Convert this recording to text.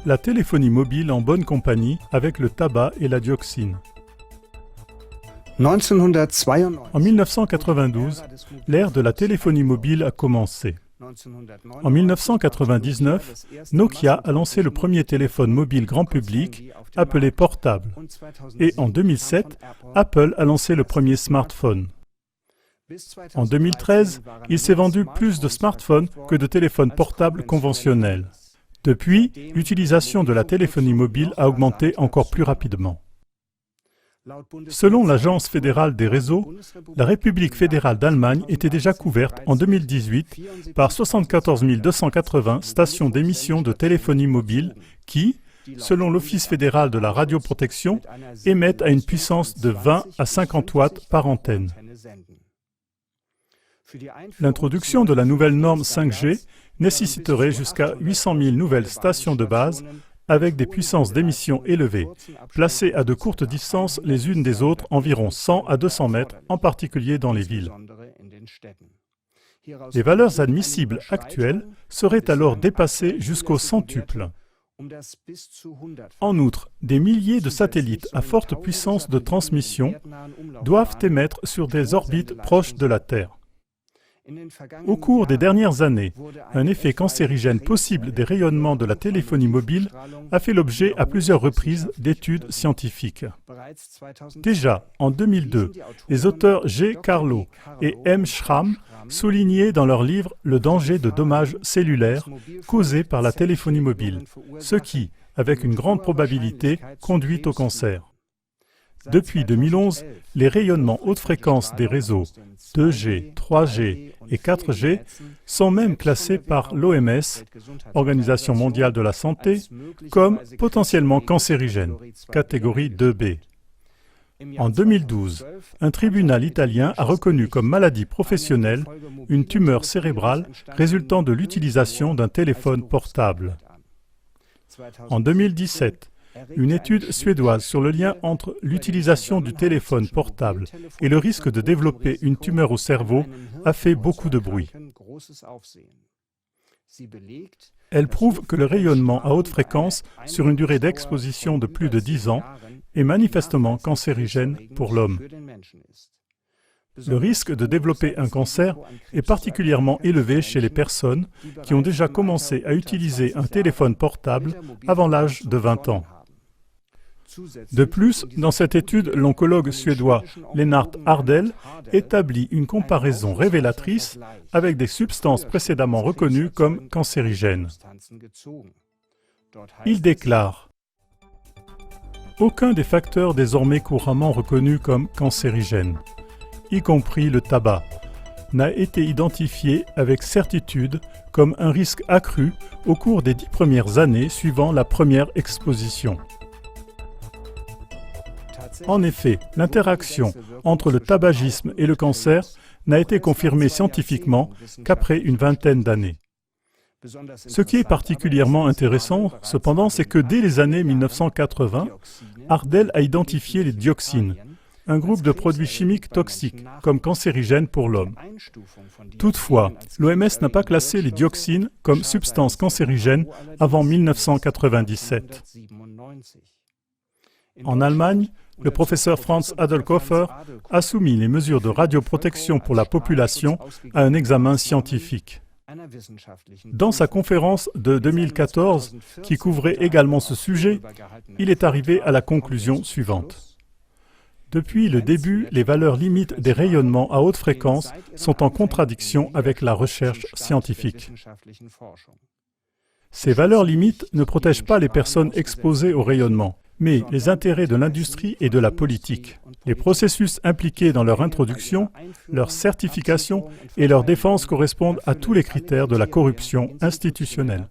La téléphonie mobile en bonne compagnie avec le tabac et la dioxine. En 1992, l'ère de la téléphonie mobile a commencé. En 1999, Nokia a lancé le premier téléphone mobile grand public, appelé portable. Et en 2007, Apple a lancé le premier smartphone. En 2013, il s'est vendu plus de smartphones que de téléphones portables conventionnels. Depuis, l'utilisation de la téléphonie mobile a augmenté encore plus rapidement. Selon l'Agence fédérale des réseaux, la République fédérale d'Allemagne était déjà couverte en 2018 par 74 280 stations d'émission de téléphonie mobile qui, selon l'Office fédéral de la radioprotection, émettent à une puissance de 20 à 50 watts par antenne. L'introduction de la nouvelle norme 5G nécessiterait jusqu'à 800 000 nouvelles stations de base avec des puissances d'émission élevées, placées à de courtes distances les unes des autres, environ 100 à 200 mètres, en particulier dans les villes. Les valeurs admissibles actuelles seraient alors dépassées jusqu'au centuple. En outre, des milliers de satellites à forte puissance de transmission doivent émettre sur des orbites proches de la Terre. Au cours des dernières années, un effet cancérigène possible des rayonnements de la téléphonie mobile a fait l'objet à plusieurs reprises d'études scientifiques. Déjà, en 2002, les auteurs G. Carlo et M. Schramm soulignaient dans leur livre le danger de dommages cellulaires causés par la téléphonie mobile, ce qui, avec une grande probabilité, conduit au cancer. Depuis 2011, les rayonnements haute fréquence des réseaux 2G, 3G et 4G sont même classés par l'OMS, Organisation mondiale de la santé, comme potentiellement cancérigènes, catégorie 2B. En 2012, un tribunal italien a reconnu comme maladie professionnelle une tumeur cérébrale résultant de l'utilisation d'un téléphone portable. En 2017, une étude suédoise sur le lien entre l'utilisation du téléphone portable et le risque de développer une tumeur au cerveau a fait beaucoup de bruit. Elle prouve que le rayonnement à haute fréquence sur une durée d'exposition de plus de 10 ans est manifestement cancérigène pour l'homme. Le risque de développer un cancer est particulièrement élevé chez les personnes qui ont déjà commencé à utiliser un téléphone portable avant l'âge de 20 ans. De plus, dans cette étude, l'oncologue suédois Lennart Hardell établit une comparaison révélatrice avec des substances précédemment reconnues comme cancérigènes. Il déclare « Aucun des facteurs désormais couramment reconnus comme cancérigènes, y compris le tabac, n'a été identifié avec certitude comme un risque accru au cours des 10 premières années suivant la première exposition. » En effet, l'interaction entre le tabagisme et le cancer n'a été confirmée scientifiquement qu'après une vingtaine d'années. Ce qui est particulièrement intéressant, cependant, c'est que dès les années 1980, Hardell a identifié les dioxines, un groupe de produits chimiques toxiques, comme cancérigènes pour l'homme. Toutefois, l'OMS n'a pas classé les dioxines comme substances cancérigènes avant 1997. En Allemagne, le professeur Franz Adelkofer a soumis les mesures de radioprotection pour la population à un examen scientifique. Dans sa conférence de 2014, qui couvrait également ce sujet, il est arrivé à la conclusion suivante. Depuis le début, les valeurs limites des rayonnements à haute fréquence sont en contradiction avec la recherche scientifique. Ces valeurs limites ne protègent pas les personnes exposées au rayonnement, mais les intérêts de l'industrie et de la politique. Les processus impliqués dans leur introduction, leur certification et leur défense correspondent à tous les critères de la corruption institutionnelle.